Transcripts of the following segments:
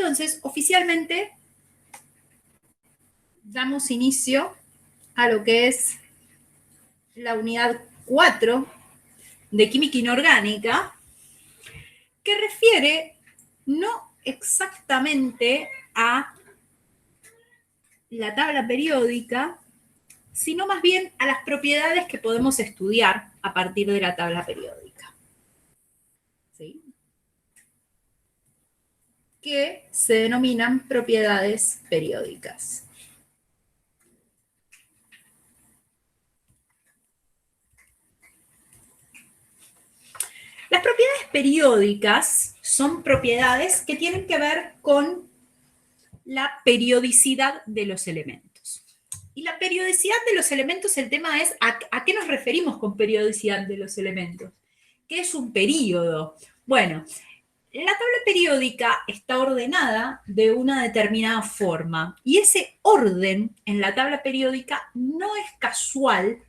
Entonces, oficialmente, damos inicio a lo que es la unidad 4 de química inorgánica, que refiere no exactamente a la tabla periódica, sino más bien a las propiedades que podemos estudiar a partir de la tabla periódica. ¿Sí? Que se denominan propiedades periódicas. Las propiedades periódicas son propiedades que tienen que ver con la periodicidad de los elementos. Y la periodicidad de los elementos, el tema es ¿a qué nos referimos con periodicidad de los elementos? ¿Qué es un período? Bueno, la tabla periódica está ordenada de una determinada forma y ese orden en la tabla periódica no es casual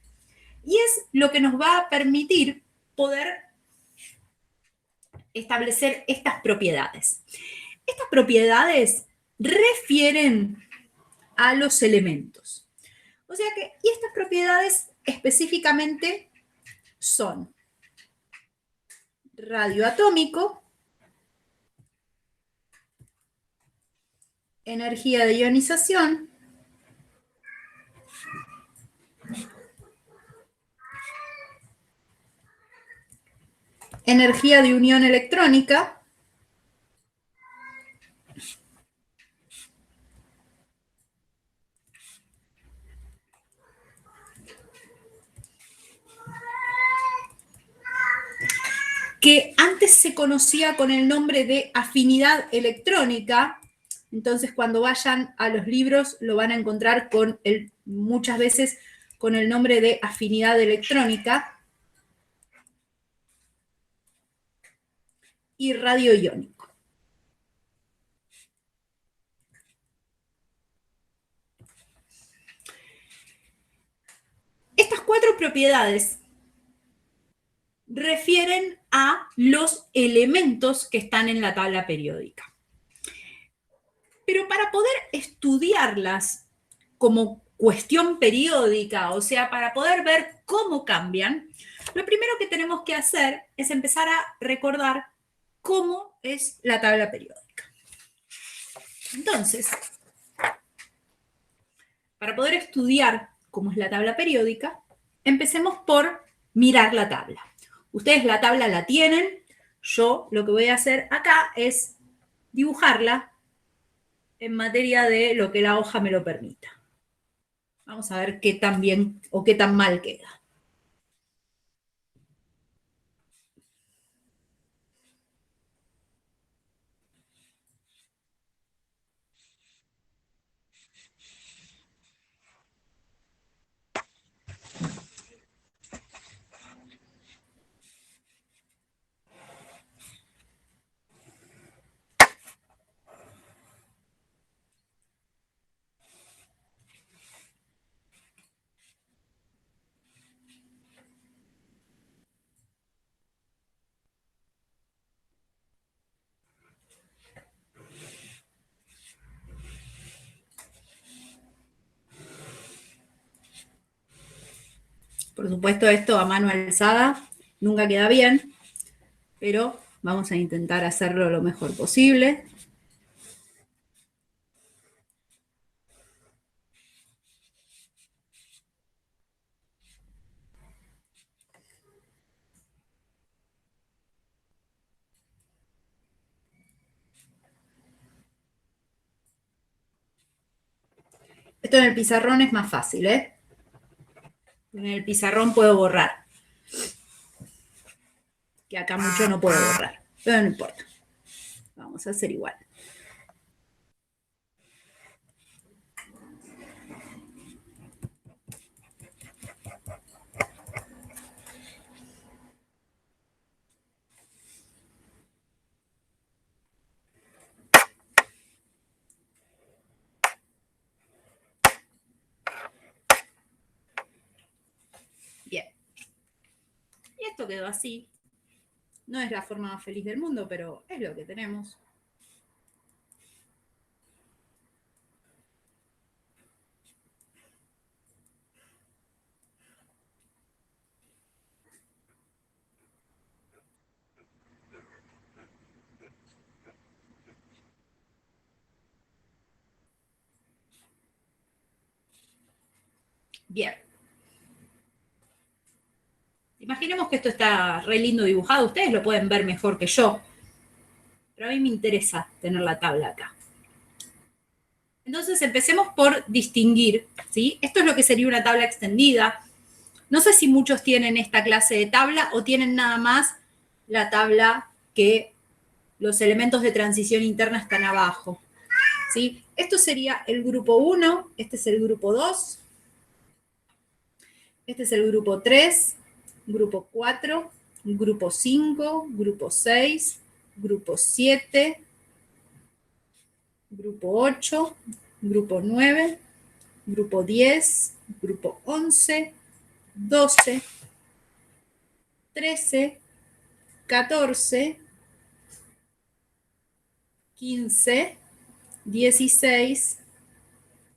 y es lo que nos va a permitir poder establecer estas propiedades. Estas propiedades refieren a los elementos. O sea que, y estas propiedades específicamente son radioatómico, energía de ionización, energía de unión electrónica, que antes se conocía con el nombre de afinidad electrónica. Entonces, cuando vayan a los libros, lo van a encontrar con muchas veces con el nombre de afinidad electrónica, y radioiónico. Estas cuatro propiedades refieren a los elementos que están en la tabla periódica. Pero para poder estudiarlas como cuestión periódica, o sea, para poder ver cómo cambian, lo primero que tenemos que hacer es empezar a recordar cómo es la tabla periódica. Entonces, para poder estudiar cómo es la tabla periódica, empecemos por mirar la tabla. Ustedes la tabla la tienen, yo lo que voy a hacer acá es dibujarla en materia de lo que la hoja me lo permita. Vamos a ver qué tan bien o qué tan mal queda. Por supuesto, esto a mano alzada nunca queda bien, pero vamos a intentar hacerlo lo mejor posible. Esto en el pizarrón es más fácil, ¿eh? En el pizarrón puedo borrar. Que acá mucho no puedo borrar, pero no importa. Vamos a hacer igual. Bien. Y esto quedó así. No es la forma más feliz del mundo, pero es lo que tenemos. Bien. Imaginemos que esto está re lindo dibujado. Ustedes lo pueden ver mejor que yo. Pero a mí me interesa tener la tabla acá. Entonces empecemos por distinguir, ¿sí? Esto es lo que sería una tabla extendida. No sé si muchos tienen esta clase de tabla o tienen nada más la tabla que los elementos de transición interna están abajo, ¿sí? Esto sería el grupo 1, este es el grupo 2, este es el grupo 3, grupo 4, grupo 5, grupo 6, grupo 7, grupo 8, grupo 9, grupo 10, grupo 11, 12, 13, 14, 15, 16,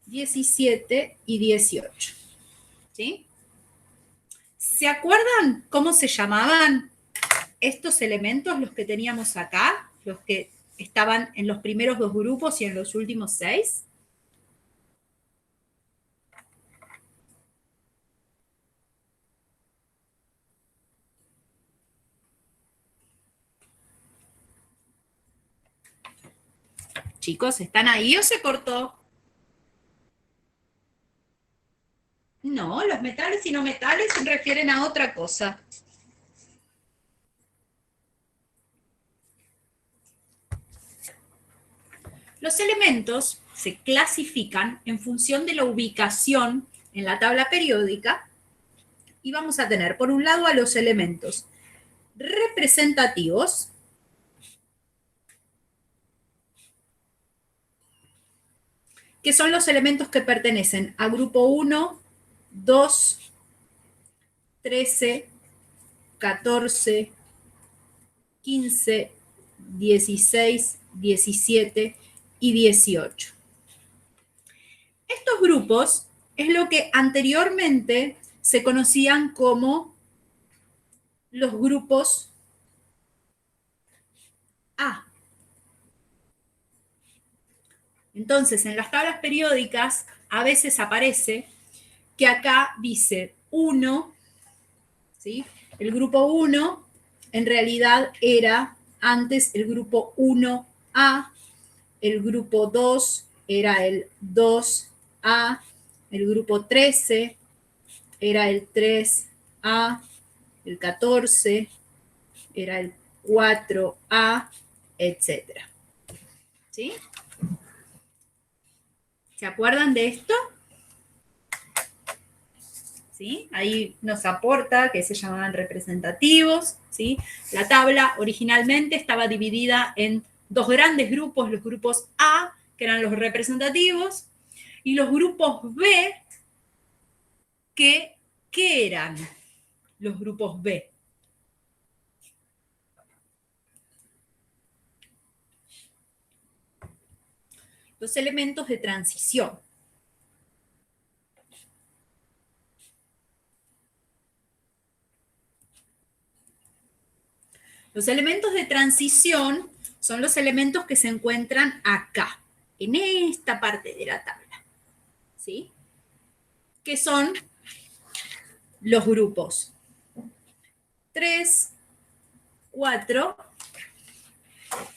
17 y 18. ¿Sí? ¿Se acuerdan cómo se llamaban estos elementos, los que teníamos acá, los que estaban en los primeros dos grupos y en los últimos 6? Chicos, ¿están ahí o se cortó? No, los metales y no metales se refieren a otra cosa. Los elementos se clasifican en función de la ubicación en la tabla periódica y vamos a tener, por un lado, a los elementos representativos, que son los elementos que pertenecen a grupo 1, 2, 13, 14, 15, 16, 17 y 18. Estos grupos es lo que anteriormente se conocían como los grupos A. Entonces, en las tablas periódicas a veces aparece que acá dice 1, ¿sí? El grupo 1 en realidad era antes el grupo 1A, el grupo 2 era el 2A, el grupo 13 era el 3A, el 14 era el 4A, etcétera. ¿Sí? ¿Se acuerdan de esto? ¿Sí? Ahí nos aporta que se llamaban representativos. ¿Sí? La tabla originalmente estaba dividida en dos grandes grupos, los grupos A, que eran los representativos, y los grupos B, que ¿qué eran los grupos B? Los elementos de transición. Los elementos de transición son los elementos que se encuentran acá, en esta parte de la tabla, ¿sí? Que son los grupos 3, 4,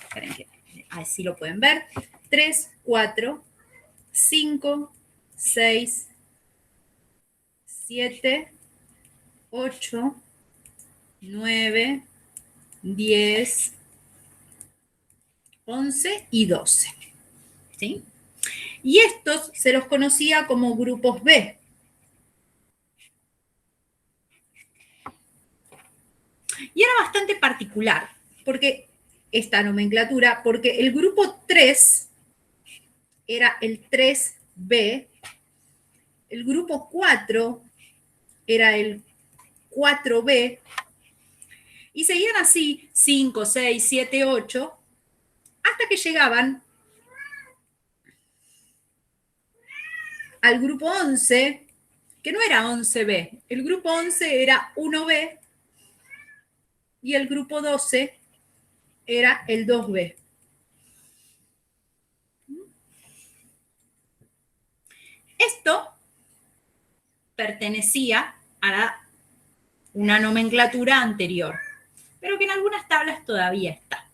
esperen que así lo pueden ver, 3, 4, 5, 6, 7, 8, 9, 10, 11 y 12. ¿Sí? Y estos se los conocía como grupos B. Y era bastante particular, porque esta nomenclatura, porque el grupo 3 era el 3B, el grupo 4 era el 4B, y seguían así 5, 6, 7, 8, hasta que llegaban al grupo 11, que no era 11B, el grupo 11 era 1B y el grupo 12 era el 2B. Esto pertenecía a una nomenclatura anterior, pero que en algunas tablas todavía está.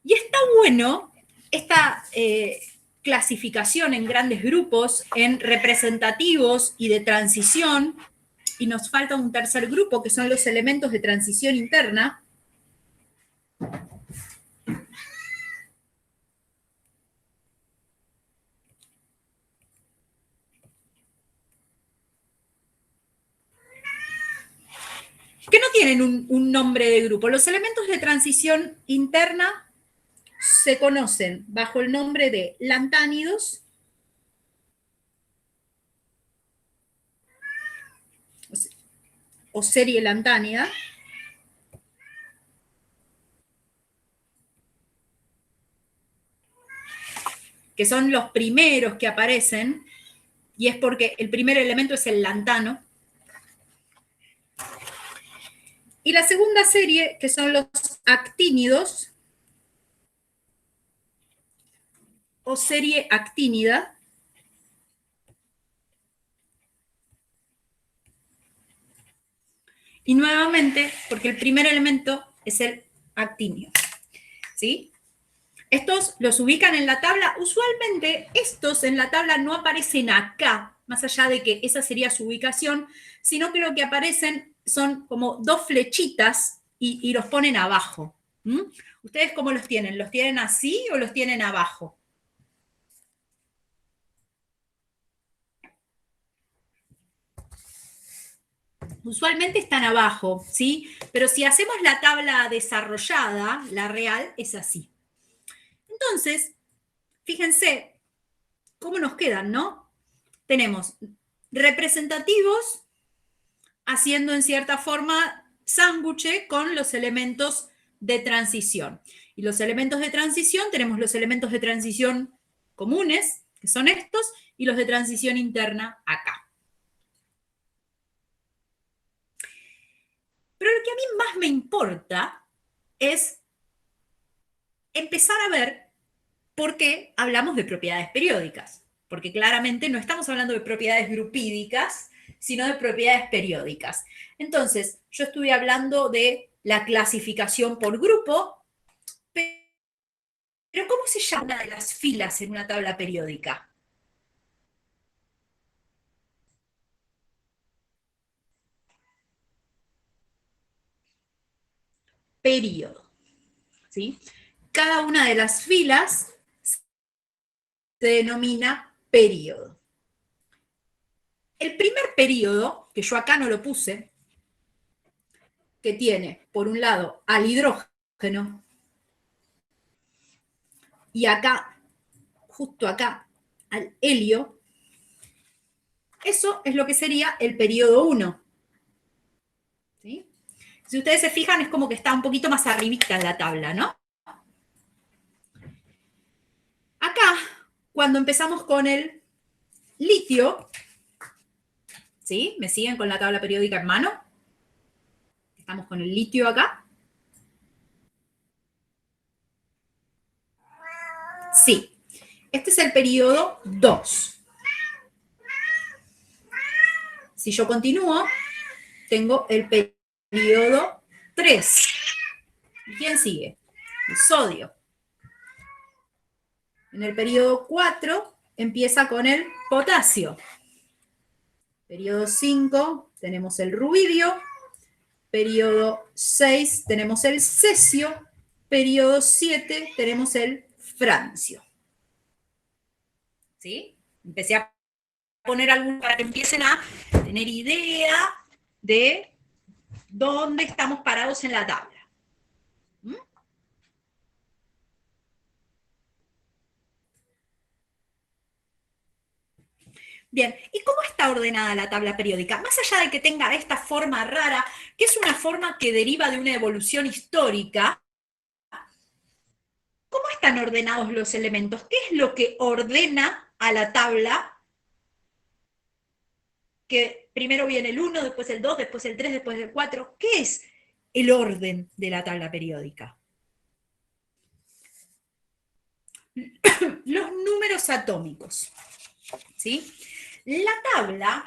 Y está bueno esta clasificación en grandes grupos, en representativos y de transición, y nos falta un tercer grupo, que son los elementos de transición interna. Que no tienen un nombre de grupo. Los elementos de transición interna se conocen bajo el nombre de lantánidos, o serie lantánida, que son los primeros que aparecen, y es porque el primer elemento es el lantano. Y la segunda serie, que son los actínidos, o serie actínida. Y nuevamente, porque el primer elemento es el actínio, ¿sí? Estos los ubican en la tabla. Usualmente estos en la tabla no aparecen acá, más allá de que esa sería su ubicación, sino que lo que aparecen son como dos flechitas y los ponen abajo. ¿Mm? ¿Ustedes cómo los tienen? ¿Los tienen así o los tienen abajo? Usualmente están abajo, ¿sí? Pero si hacemos la tabla desarrollada, la real, es así. Entonces, fíjense cómo nos quedan, ¿no? Tenemos representativos haciendo en cierta forma sándwich con los elementos de transición. Y los elementos de transición, tenemos los elementos de transición comunes, que son estos, y los de transición interna acá. Pero lo que a mí más me importa es empezar a ver por qué hablamos de propiedades periódicas. Porque claramente no estamos hablando de propiedades grupídicas, sino de propiedades periódicas. Entonces, yo estuve hablando de la clasificación por grupo, pero ¿cómo se llama una de las filas en una tabla periódica? Período, ¿sí? Cada una de las filas se denomina período. El primer período, que yo acá no lo puse, que tiene, por un lado, al hidrógeno, y acá, justo acá, al helio, eso es lo que sería el periodo 1. ¿Sí? Si ustedes se fijan, es como que está un poquito más arribita en la tabla, ¿no? Acá, cuando empezamos con el litio, ¿sí? ¿Me siguen con la tabla periódica en mano? Estamos con el litio acá. Sí. Este es el periodo 2. Si yo continúo, tengo el periodo 3. ¿Y quién sigue? El sodio. En el periodo 4 empieza con el potasio. Periodo 5 tenemos el rubidio. Periodo 6 tenemos el cesio. Periodo 7 tenemos el francio. ¿Sí? Empecé a poner algunos para que empiecen a tener idea de dónde estamos parados en la tabla. ¿Mm? Bien, ¿y cómo está ordenada la tabla periódica? Más allá de que tenga esta forma rara, que es una forma que deriva de una evolución histórica, ¿cómo están ordenados los elementos? ¿Qué es lo que ordena a la tabla? Que primero viene el 1, después el 2, después el 3, después el 4. ¿Qué es el orden de la tabla periódica? Los números atómicos, ¿sí? La tabla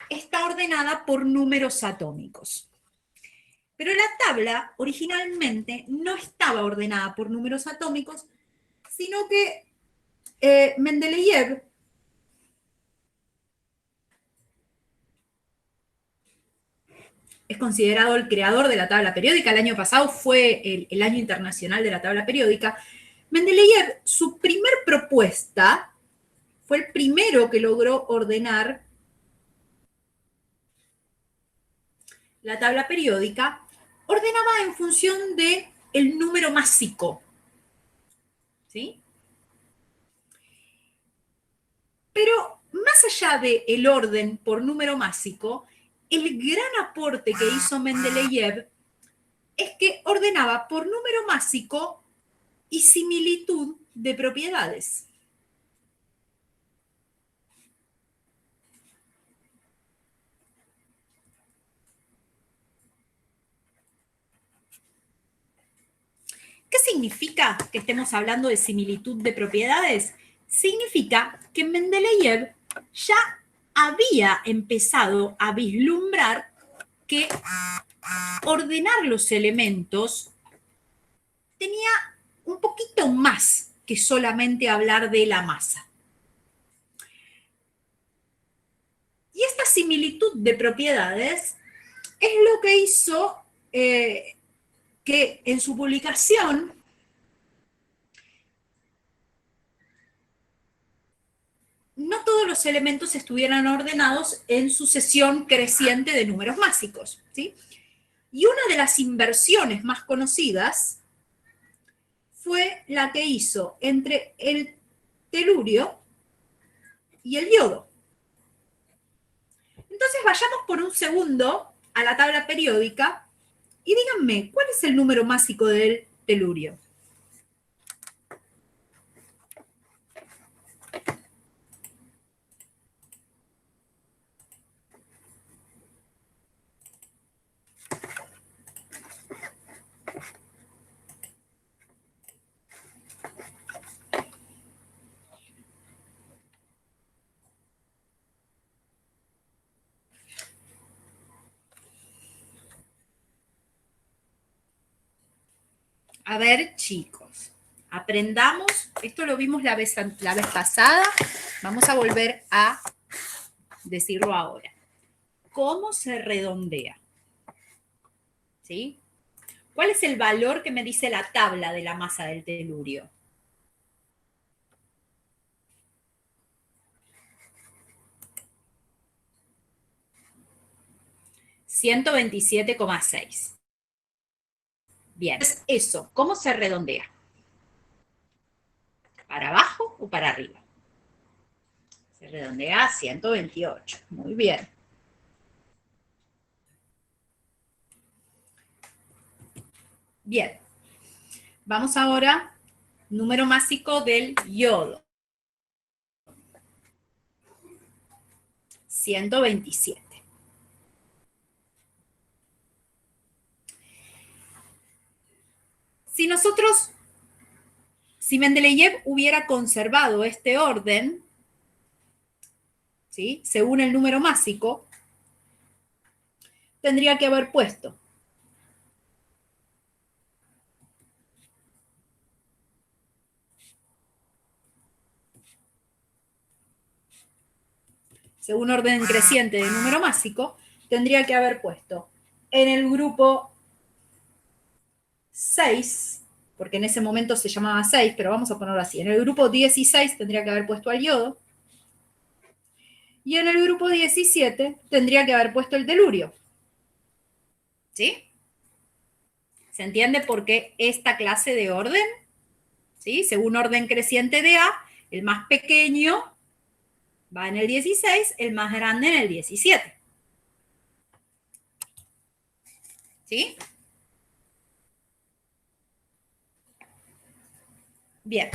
está ordenada por números atómicos. Pero la tabla originalmente no estaba ordenada por números atómicos, sino que Mendeleev es considerado el creador de la tabla periódica. El año pasado fue el año internacional de la tabla periódica. Mendeleev, su primer propuesta, fue el primero que logró ordenar la tabla periódica, ordenaba en función del número másico. ¿Sí? Pero más allá del orden por número másico, el gran aporte que hizo Mendeleev es que ordenaba por número másico y similitud de propiedades. ¿Qué significa que estemos hablando de similitud de propiedades? Significa que Mendeleev ya había empezado a vislumbrar que ordenar los elementos tenía un poquito más que solamente hablar de la masa. Y esta similitud de propiedades es lo que hizo que en su publicación no todos los elementos estuvieran ordenados en sucesión creciente de números másicos, ¿sí? Y una de las inversiones más conocidas fue la que hizo entre el telurio y el yodo. Entonces vayamos por un segundo a la tabla periódica y díganme, ¿cuál es el número másico del telurio? A ver, chicos, aprendamos, esto lo vimos la vez pasada, vamos a volver a decirlo ahora. ¿Cómo se redondea? ¿Sí? ¿Cuál es el valor que me dice la tabla de la masa del telurio? $127,6. Bien, eso, ¿cómo se redondea? ¿Para abajo o para arriba? Se redondea a 128. Muy bien. Bien. Vamos ahora, número másico del yodo. 127. Si Mendeleev hubiera conservado este orden, ¿sí?, según el número másico, tendría que haber puesto según orden creciente de número másico, tendría que haber puesto en el grupo 6, porque en ese momento se llamaba 6, pero vamos a ponerlo así, en el grupo 16 tendría que haber puesto al yodo, y en el grupo 17 tendría que haber puesto el telurio. ¿Sí? ¿Se entiende por qué esta clase de orden? ¿Sí? Según orden creciente de A, el más pequeño va en el 16, el más grande en el 17. ¿Sí? Bien.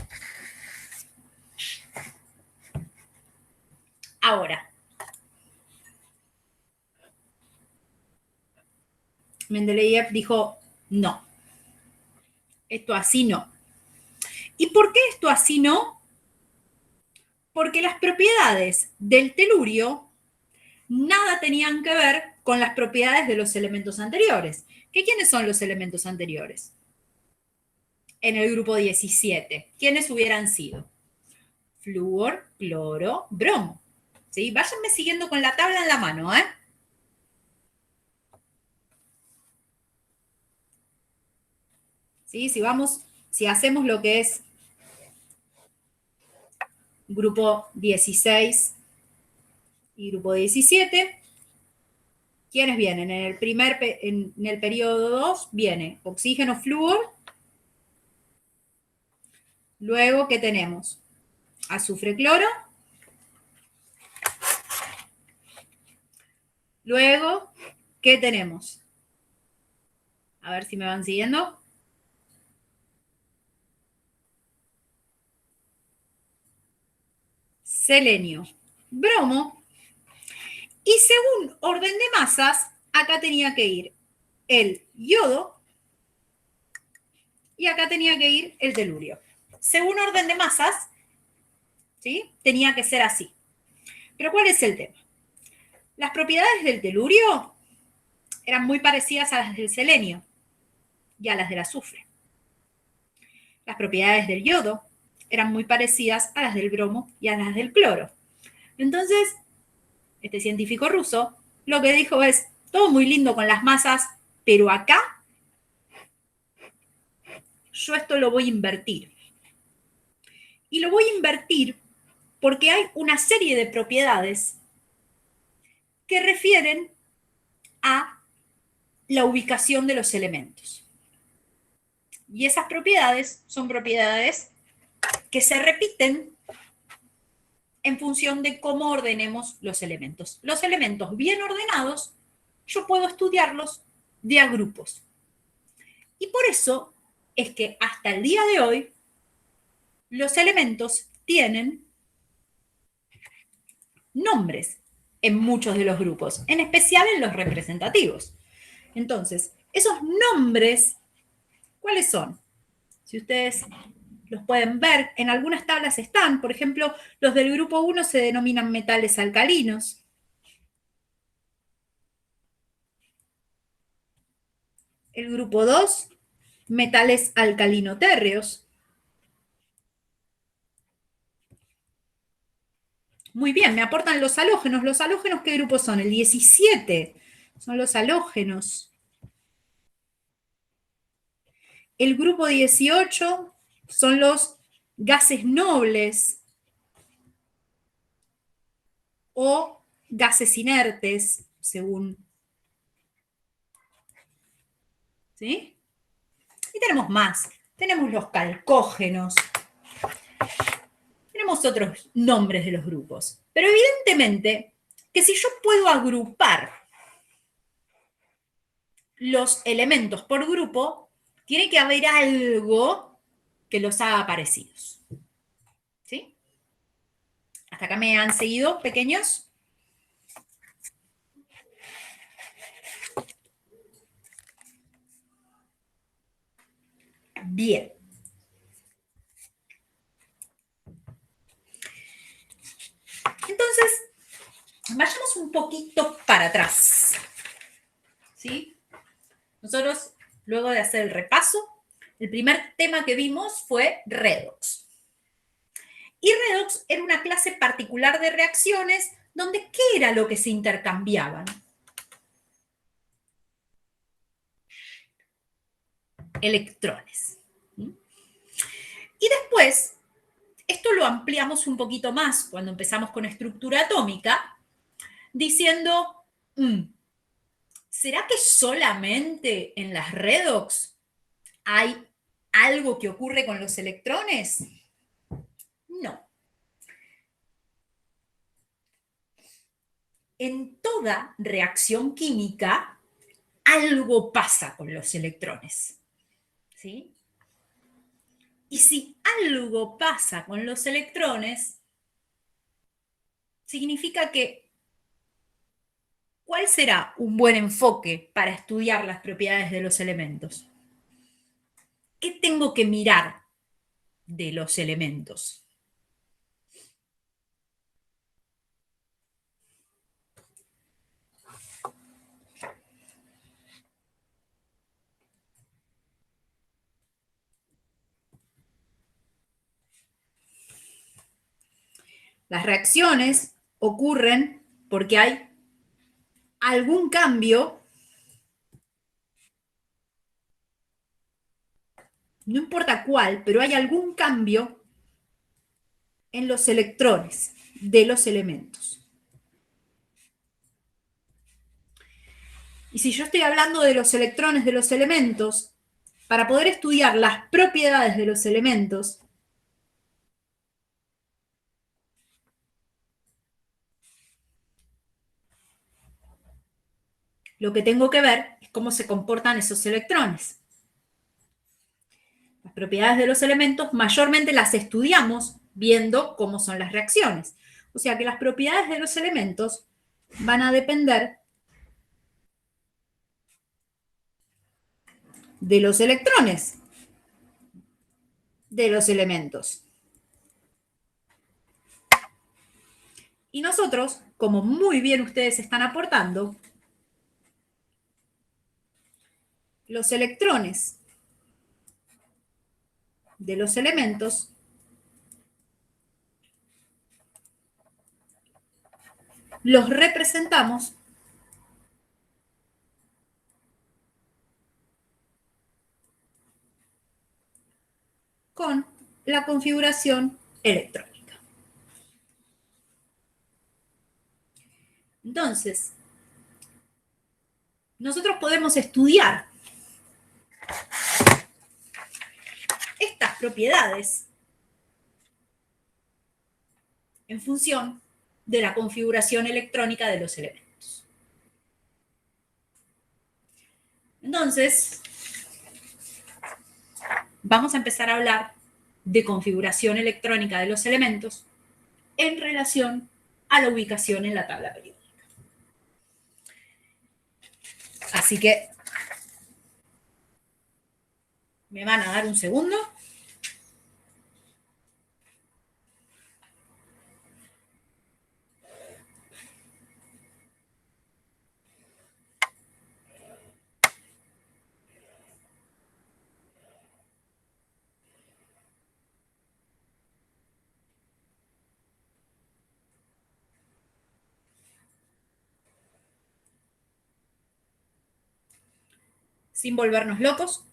Ahora, Mendeleev dijo, no, esto así no. ¿Y por qué esto así no? Porque las propiedades del telurio nada tenían que ver con las propiedades de los elementos anteriores. ¿Quiénes son los elementos anteriores? En el grupo 17, ¿quiénes hubieran sido? Flúor, cloro, bromo. ¿Sí? Váyanme siguiendo con la tabla en la mano, ¿eh? ¿Sí? Si hacemos lo que es grupo 16 y grupo 17, ¿quiénes vienen? En el periodo 2 viene oxígeno, flúor. Luego, ¿qué tenemos? Azufre, cloro. Luego, ¿qué tenemos? A ver si me van siguiendo. Selenio, bromo. Y según orden de masas, acá tenía que ir el yodo y acá tenía que ir el telurio. Según orden de masas, ¿sí? Tenía que ser así. Pero ¿cuál es el tema? Las propiedades del telurio eran muy parecidas a las del selenio y a las del azufre. Las propiedades del yodo eran muy parecidas a las del bromo y a las del cloro. Entonces, este científico ruso lo que dijo es, todo muy lindo con las masas, pero acá yo esto lo voy a invertir. Y lo voy a invertir porque hay una serie de propiedades que refieren a la ubicación de los elementos. Y esas propiedades son propiedades que se repiten en función de cómo ordenemos los elementos. Los elementos bien ordenados, yo puedo estudiarlos de a grupos. Y por eso es que hasta el día de hoy los elementos tienen nombres en muchos de los grupos, en especial en los representativos. Entonces, esos nombres, ¿cuáles son? Si ustedes los pueden ver, en algunas tablas están, por ejemplo, los del grupo 1 se denominan metales alcalinos. El grupo 2, metales alcalino-térreos. Muy bien, me aportan los halógenos. ¿Los halógenos qué grupo son? El 17 son los halógenos. El grupo 18 son los gases nobles o gases inertes, según. ¿Sí? Y tenemos más. Tenemos los calcógenos. Tenemos otros nombres de los grupos. Pero evidentemente que si yo puedo agrupar los elementos por grupo, tiene que haber algo que los haga parecidos. ¿Sí? ¿Hasta acá me han seguido, pequeños? Bien. Entonces, vayamos un poquito para atrás. ¿Sí? Nosotros, luego de hacer el repaso, el primer tema que vimos fue redox. Y redox era una clase particular de reacciones donde ¿qué era lo que se intercambiaban? Electrones. Y después, esto lo ampliamos un poquito más cuando empezamos con estructura atómica, diciendo, ¿será que solamente en las redox hay algo que ocurre con los electrones? No. En toda reacción química, algo pasa con los electrones. ¿Sí? Y si algo pasa con los electrones, significa que ¿cuál será un buen enfoque para estudiar las propiedades de los elementos? ¿Qué tengo que mirar de los elementos? Las reacciones ocurren porque hay algún cambio, no importa cuál, pero hay algún cambio en los electrones de los elementos. Y si yo estoy hablando de los electrones de los elementos, para poder estudiar las propiedades de los elementos, lo que tengo que ver es cómo se comportan esos electrones. Las propiedades de los elementos mayormente las estudiamos viendo cómo son las reacciones. O sea que las propiedades de los elementos van a depender de los electrones de los elementos. Y nosotros, como muy bien ustedes están aportando, los electrones de los elementos los representamos con la configuración electrónica. Entonces, nosotros podemos estudiar estas propiedades en función de la configuración electrónica de los elementos. Entonces, vamos a empezar a hablar de configuración electrónica de los elementos en relación a la ubicación en la tabla periódica. Así que me van a dar un segundo. Sin volvernos locos,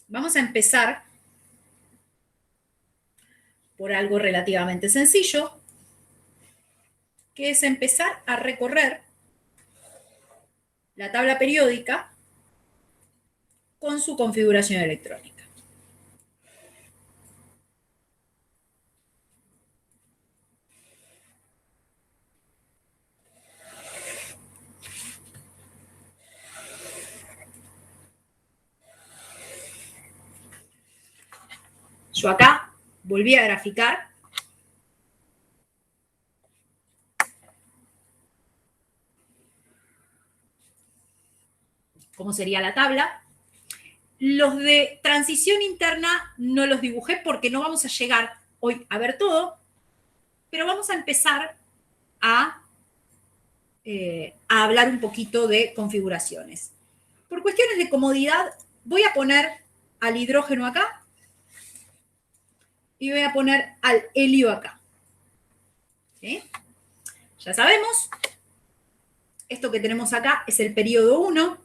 vamos a empezar por algo relativamente sencillo, que es empezar a recorrer la tabla periódica con su configuración electrónica. Yo acá volví a graficar cómo sería la tabla. Los de transición interna no los dibujé porque no vamos a llegar hoy a ver todo, pero vamos a empezar a hablar un poquito de configuraciones. Por cuestiones de comodidad, voy a poner al hidrógeno acá y voy a poner al helio acá. ¿Sí? Ya sabemos, esto que tenemos acá es el periodo 1.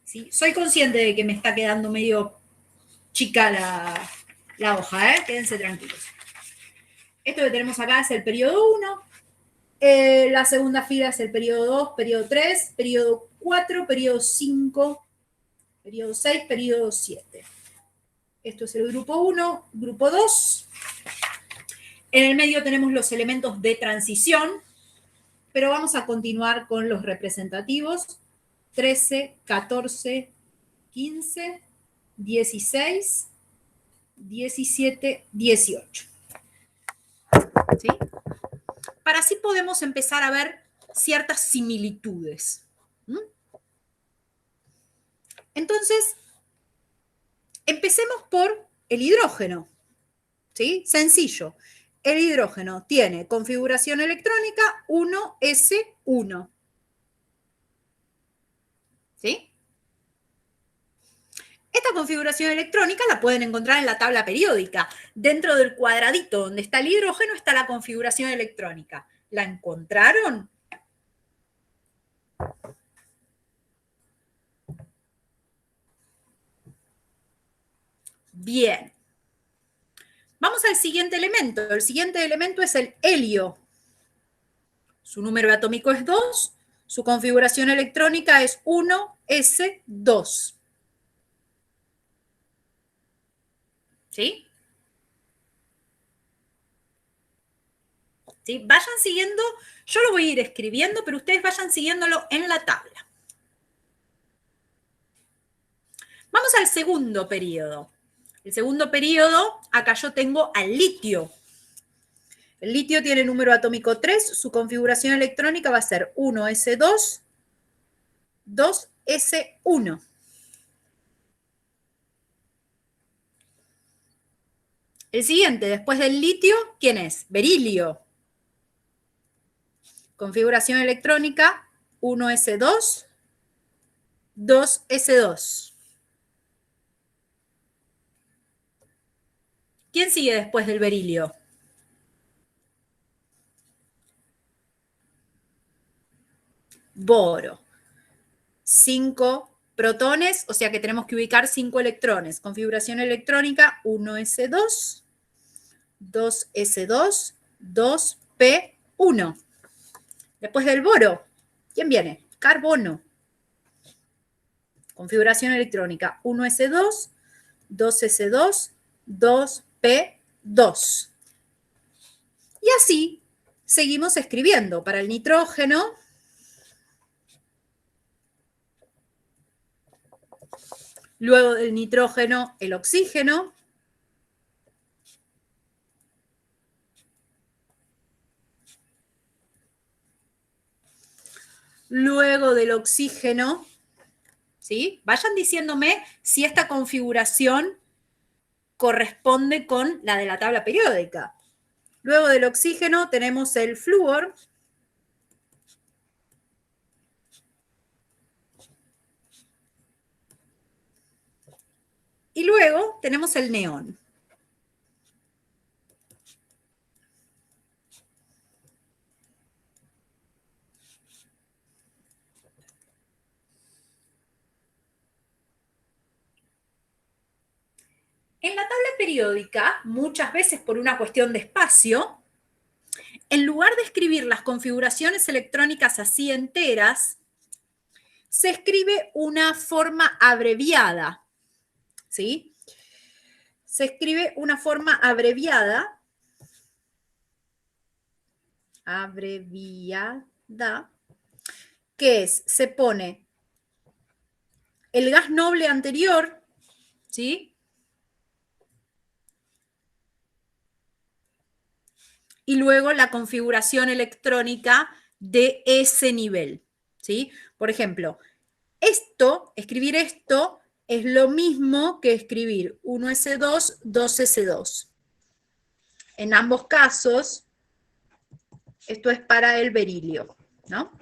¿Sí? Soy consciente de que me está quedando medio chica la hoja, ¿eh? Quédense tranquilos. Esto que tenemos acá es el periodo 1. La segunda fila es el periodo 2, periodo 3, periodo 4, periodo 5, periodo 6, periodo 7. Esto es el grupo 1, grupo 2. En el medio tenemos los elementos de transición, pero vamos a continuar con los representativos. 13, 14, 15, 16, 17, 18. ¿Sí? Para así podemos empezar a ver ciertas similitudes. Entonces, empecemos por el hidrógeno. ¿Sí? Sencillo. El hidrógeno tiene configuración electrónica 1s1. ¿Sí? Esta configuración electrónica la pueden encontrar en la tabla periódica. Dentro del cuadradito donde está el hidrógeno está la configuración electrónica. ¿La encontraron? Bien. Vamos al siguiente elemento. El siguiente elemento es el helio. Su número atómico es 2. Su configuración electrónica es 1s2. ¿Sí? ¿Sí? Vayan siguiendo, yo lo voy a ir escribiendo, pero ustedes vayan siguiéndolo en la tabla. Vamos al segundo periodo. El segundo periodo, acá yo tengo al litio. El litio tiene número atómico 3, su configuración electrónica va a ser 1s2, 2s1. El siguiente, después del litio, ¿quién es? Berilio. Configuración electrónica 1s2, 2s2. ¿Quién sigue después del berilio? Boro. 5 protones, o sea que tenemos que ubicar 5 electrones. Configuración electrónica 1s2, 2s2, 2p1. Después del boro, ¿quién viene? Carbono. Configuración electrónica 1s2, 2s2, 2p2. Y así seguimos escribiendo. Para el nitrógeno, luego del nitrógeno, el oxígeno. Luego del oxígeno, ¿sí? Vayan diciéndome si esta configuración corresponde con la de la tabla periódica. Luego del oxígeno tenemos el flúor. Y luego tenemos el neón. En la tabla periódica, muchas veces por una cuestión de espacio, en lugar de escribir las configuraciones electrónicas así enteras, se escribe una forma abreviada, ¿sí? Se escribe una forma abreviada, que es, se pone el gas noble anterior, ¿sí? Y luego la configuración electrónica de ese nivel, ¿sí? Por ejemplo, escribir esto es lo mismo que escribir 1s2, 2s2. En ambos casos, esto es para el berilio, ¿no?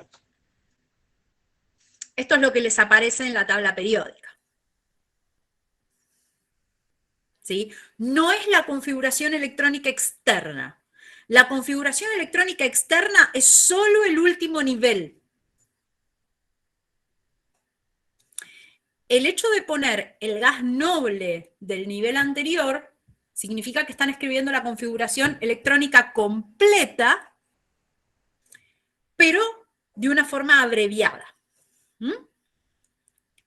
Esto es lo que les aparece en la tabla periódica. ¿Sí? No es la configuración electrónica externa. La configuración electrónica externa es solo el último nivel. El hecho de poner el gas noble del nivel anterior significa que están escribiendo la configuración electrónica completa, pero de una forma abreviada.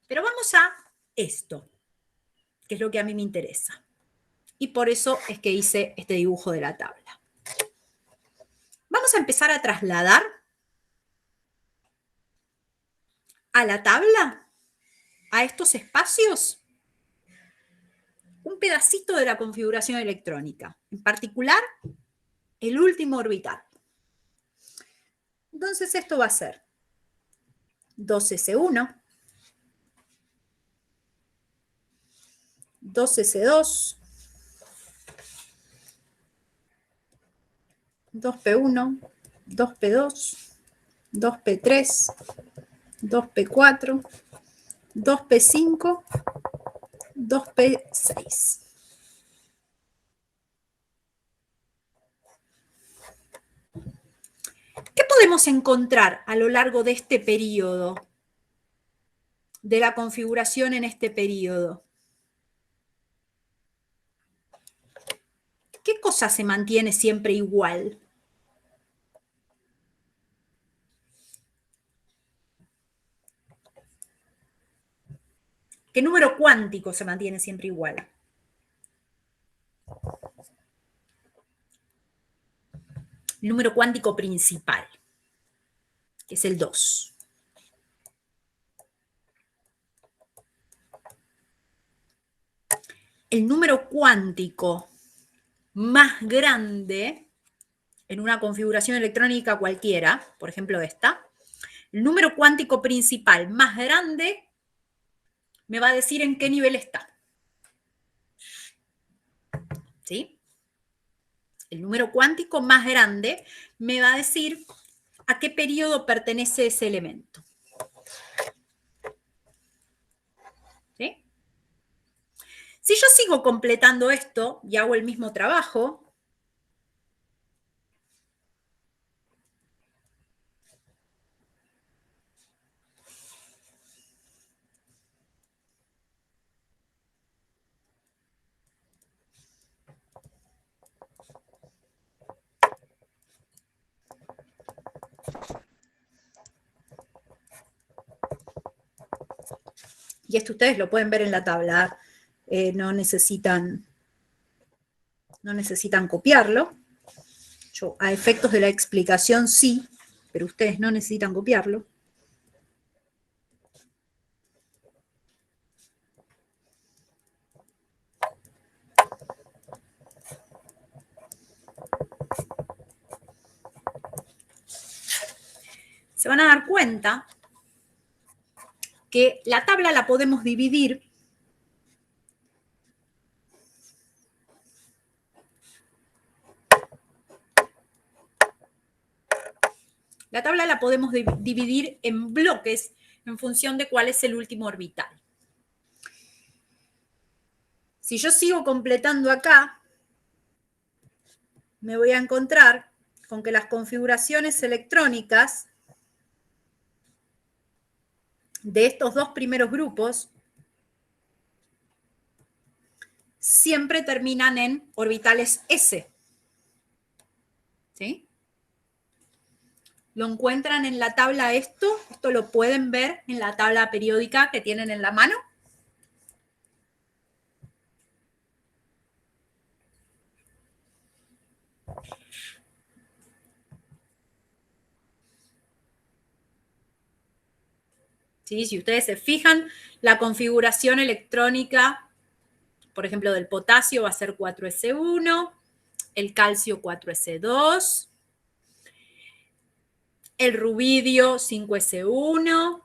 Pero vamos a esto, que es lo que a mí me interesa. Y por eso es que hice este dibujo de la tabla. Vamos a empezar a trasladar a la tabla, a estos espacios, un pedacito de la configuración electrónica, en particular el último orbital. Entonces esto va a ser 2s1, 2s2, 2p1, 2p2, 2p3, 2p4, 2p5 2p6. ¿Qué podemos encontrar a lo largo de este periodo? De la configuración en este periodo. ¿Qué cosa se mantiene siempre igual? ¿Qué número cuántico se mantiene siempre igual? El número cuántico principal, que es el 2. El número cuántico más grande en una configuración electrónica cualquiera, por ejemplo esta, el número cuántico principal más grande me va a decir en qué nivel está. ¿Sí? El número cuántico más grande me va a decir a qué periodo pertenece ese elemento. ¿Sí? Si yo sigo completando esto y hago el mismo trabajo, y esto ustedes lo pueden ver en la tabla, no necesitan copiarlo. Yo, a efectos de la explicación sí, pero ustedes no necesitan copiarlo. Se van a dar cuenta que la tabla la podemos dividir dividir en bloques en función de cuál es el último orbital. Si yo sigo completando acá, me voy a encontrar con que las configuraciones electrónicas de estos dos primeros grupos siempre terminan en orbitales S. ¿Sí? ¿Lo encuentran en la tabla esto? Esto lo pueden ver en la tabla periódica que tienen en la mano. ¿Sí? Si ustedes se fijan, la configuración electrónica, por ejemplo, del potasio va a ser 4s1, el calcio 4s2, el rubidio 5s1,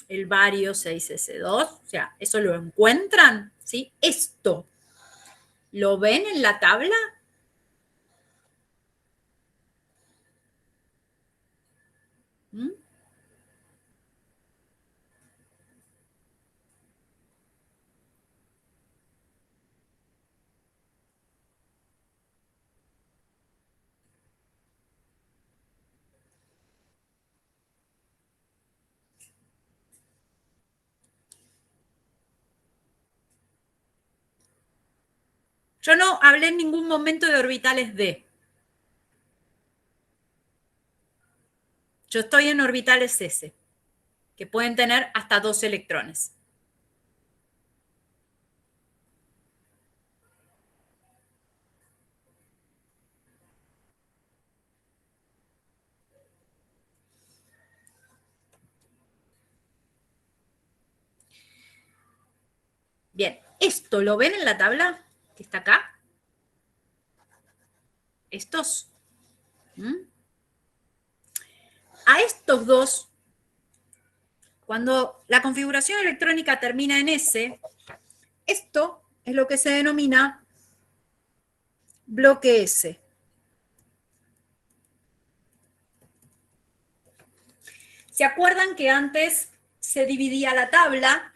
el bario 6s2, o sea, ¿eso lo encuentran? ¿Sí? Esto, ¿lo ven en la tabla? ¿Mm? Yo no hablé en ningún momento de orbitales D. Yo estoy en orbitales S, que pueden tener hasta 2 electrones. Bien, ¿esto lo ven en la tabla que está acá? Estos. ¿Mm? A estos dos, cuando la configuración electrónica termina en S, esto es lo que se denomina bloque S. ¿Se acuerdan que antes se dividía la tabla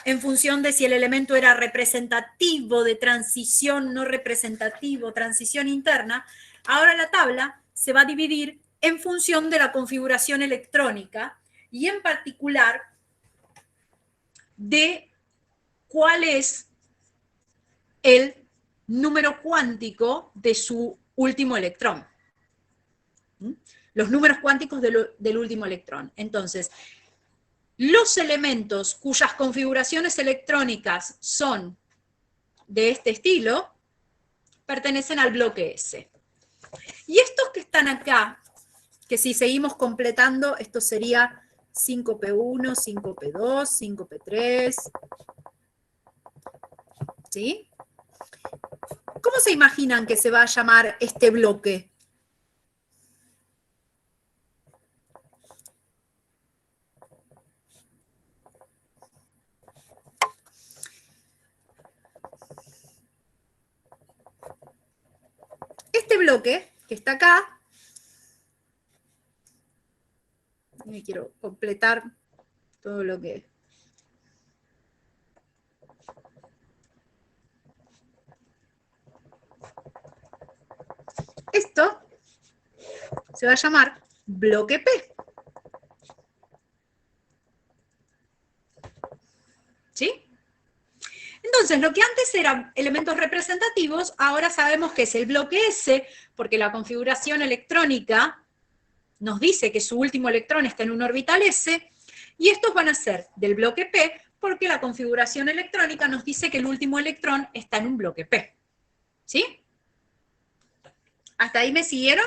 en función de si el elemento era representativo, de transición, no representativo, transición interna, ahora la tabla se va a dividir en función de la configuración electrónica y en particular de cuál es el número cuántico de su último electrón. Los números cuánticos del último electrón. Entonces, los elementos cuyas configuraciones electrónicas son de este estilo pertenecen al bloque S. Y estos que están acá, que si seguimos completando, esto sería 5P1, 5P2, 5P3, ¿sí? ¿Cómo se imaginan que se va a llamar este bloque? Este bloque que está acá, me quiero completar todo lo que... Esto se va a llamar bloque P. ¿Sí? Entonces, lo que antes eran elementos representativos, ahora sabemos que es el bloque S, porque la configuración electrónica nos dice que su último electrón está en un orbital S, y estos van a ser del bloque P, porque la configuración electrónica nos dice que el último electrón está en un bloque P. ¿Sí? ¿Hasta ahí me siguieron?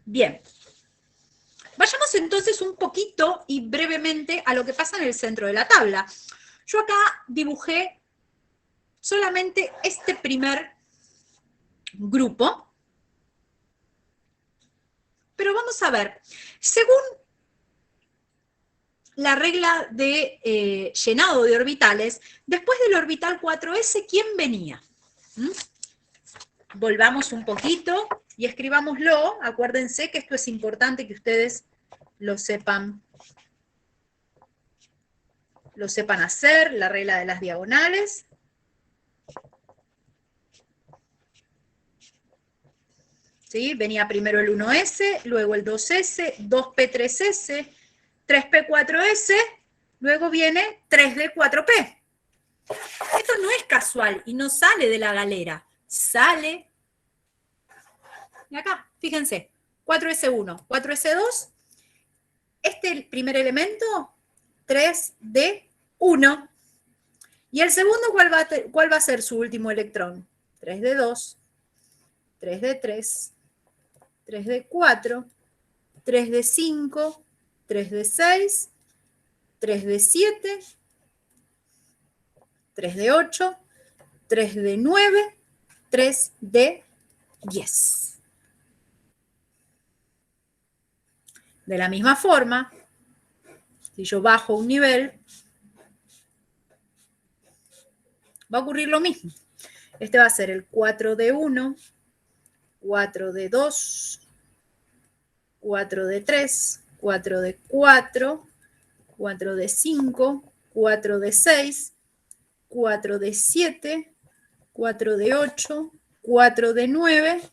Bien. Vayamos entonces un poquito y brevemente a lo que pasa en el centro de la tabla. Yo acá dibujé solamente este primer grupo, pero vamos a ver, según la regla de llenado de orbitales, después del orbital 4s, ¿quién venía? Volvamos un poquito y escribámoslo. Acuérdense que esto es importante que ustedes lo sepan hacer, la regla de las diagonales. ¿Sí? Venía primero el 1s, luego el 2s, 2p3s, 3p4s, luego viene 3d4p. Esto no es casual y no sale de la galera, sale de acá, fíjense, 4s1, 4s2, este primer elemento, 3d1, y el segundo, ¿cuál va a ser su último electrón? 3d2, 3d3, 3d4, 3d5, 3d6, 3d7, 3d8, 3d9, 3d10. De la misma forma, si yo bajo un nivel, va a ocurrir lo mismo. Este va a ser el 4d1, 4d2, 4d3, 4d4, 4d5, 4d6, 4d7, 4d8, 4d9,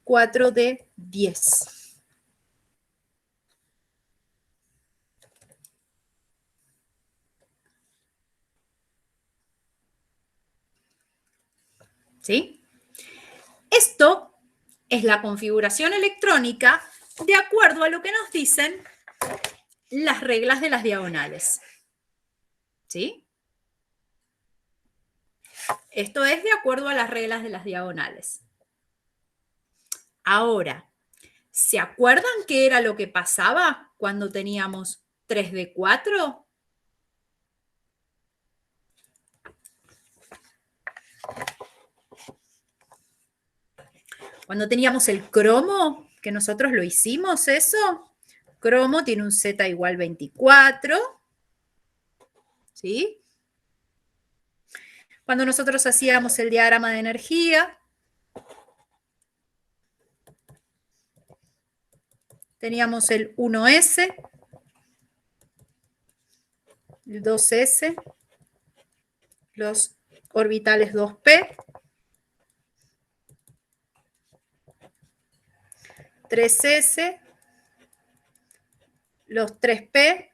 4d10. ¿Sí? Esto es la configuración electrónica de acuerdo a lo que nos dicen las reglas de las diagonales. ¿Sí? Esto es de acuerdo a las reglas de las diagonales. Ahora, ¿se acuerdan qué era lo que pasaba cuando teníamos 3d4? Cuando teníamos el cromo, que nosotros lo hicimos eso, cromo tiene un Z igual 24, ¿sí? Cuando nosotros hacíamos el diagrama de energía, teníamos el 1s, el 2s, los orbitales 2p, 3s, los 3p,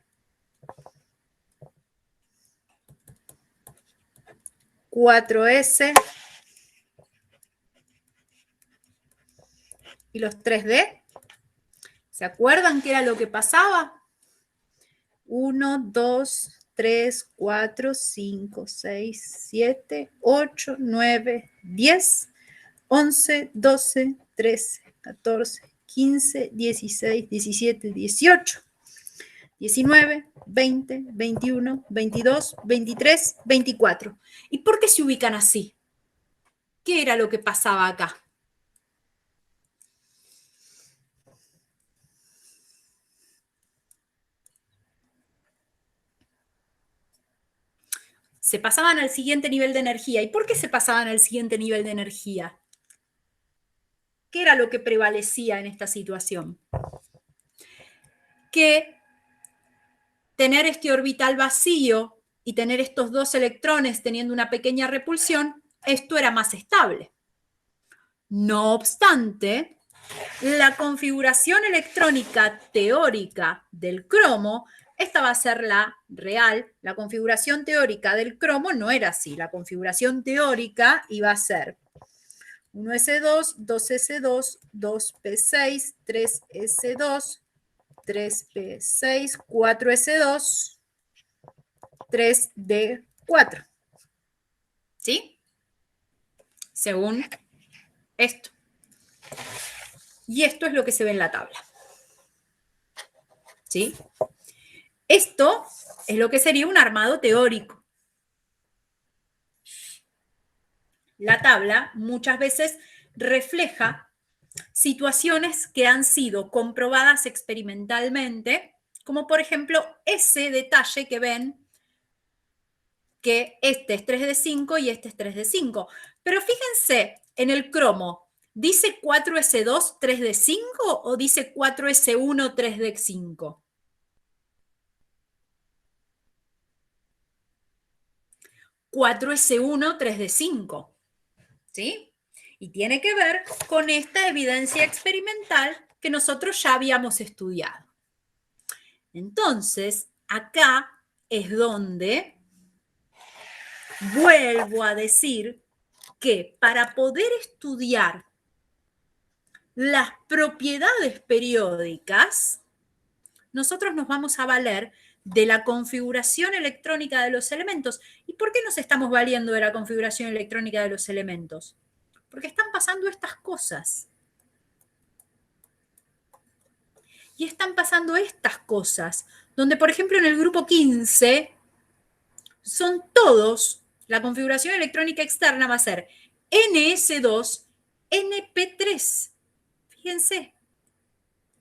4s y los 3d. ¿Se acuerdan qué era lo que pasaba? 1, 2, 3, 4, 5, 6, 7, 8, 9, 10, 11, 12, 13, 14, 15, 16, 17, 18, 19, 20, 21, 22, 23, 24. ¿Y por qué se ubican así? ¿Qué era lo que pasaba acá? Se pasaban al siguiente nivel de energía. ¿Y por qué se pasaban al siguiente nivel de energía? ¿Qué era lo que prevalecía en esta situación? Que tener este orbital vacío y tener estos dos electrones teniendo una pequeña repulsión, esto era más estable. No obstante, la configuración electrónica teórica del cromo, esta va a ser la real. La configuración teórica del cromo no era así. La configuración teórica iba a ser 1s2, 2s2, 2p6, 3s2, 3p6, 4s2, 3d4. ¿Sí? Según esto. Y esto es lo que se ve en la tabla. ¿Sí? Esto es lo que sería un armado teórico. La tabla muchas veces refleja situaciones que han sido comprobadas experimentalmente, como por ejemplo ese detalle que ven, que este es 3 de 5 y este es 3 de 5. Pero fíjense, en el cromo, ¿dice 4s2 3 de 5 o dice 4s1 3 de 5? 4s1 3 de 5. ¿Sí? Y tiene que ver con esta evidencia experimental que nosotros ya habíamos estudiado. Entonces, acá es donde vuelvo a decir que para poder estudiar las propiedades periódicas, nosotros nos vamos a valer de la configuración electrónica de los elementos. ¿Y por qué nos estamos valiendo de la configuración electrónica de los elementos? Porque están pasando estas cosas. Y están pasando estas cosas, donde por ejemplo en el grupo 15 son todos, la configuración electrónica externa va a ser NS2, NP3. Fíjense,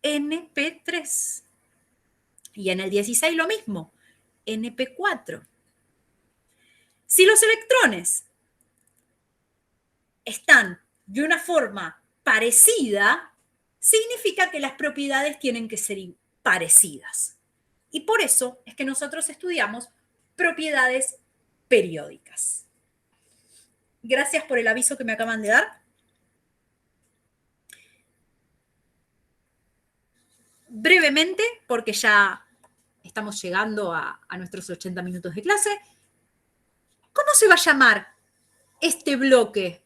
NP3. Y en el 16 lo mismo, NP4. Si los electrones están de una forma parecida, significa que las propiedades tienen que ser parecidas. Y por eso es que nosotros estudiamos propiedades periódicas. Gracias por el aviso que me acaban de dar. Brevemente, porque ya estamos llegando a nuestros 80 minutos de clase, ¿cómo se va a llamar este bloque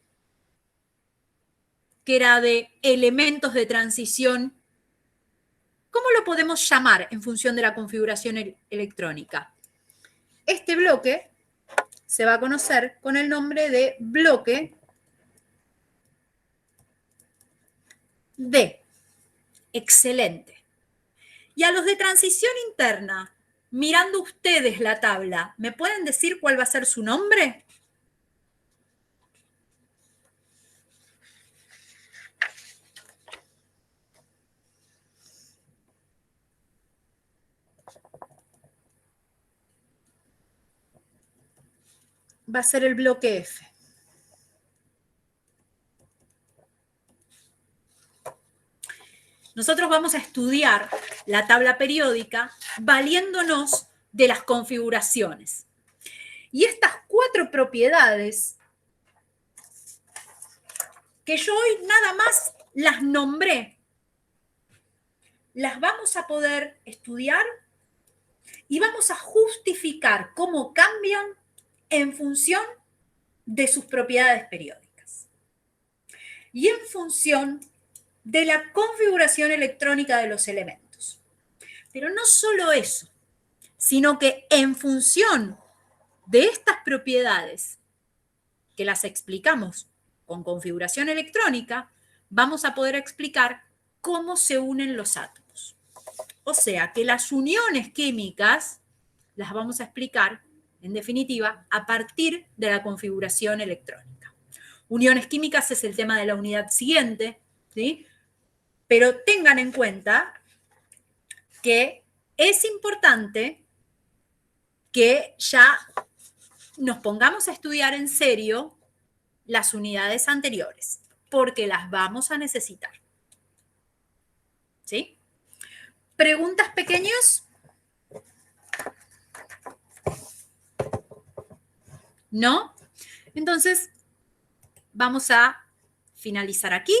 que era de elementos de transición? ¿Cómo lo podemos llamar en función de la configuración electrónica? Este bloque se va a conocer con el nombre de bloque D. Excelente. Y a los de transición interna, mirando ustedes la tabla, ¿me pueden decir cuál va a ser su nombre? Va a ser el bloque F. nosotros vamos a estudiar la tabla periódica valiéndonos de las configuraciones. Y estas 4 propiedades, que yo hoy nada más las nombré, las vamos a poder estudiar y vamos a justificar cómo cambian en función de sus propiedades periódicas y en función de la configuración electrónica de los elementos. Pero no solo eso, sino que en función de estas propiedades, que las explicamos con configuración electrónica, vamos a poder explicar cómo se unen los átomos. O sea, que las uniones químicas las vamos a explicar, en definitiva, a partir de la configuración electrónica. Uniones químicas es el tema de la unidad siguiente, ¿sí? Pero tengan en cuenta que es importante que ya nos pongamos a estudiar en serio las unidades anteriores, porque las vamos a necesitar. ¿Sí? ¿Preguntas pequeños? ¿No? Entonces, vamos a finalizar aquí.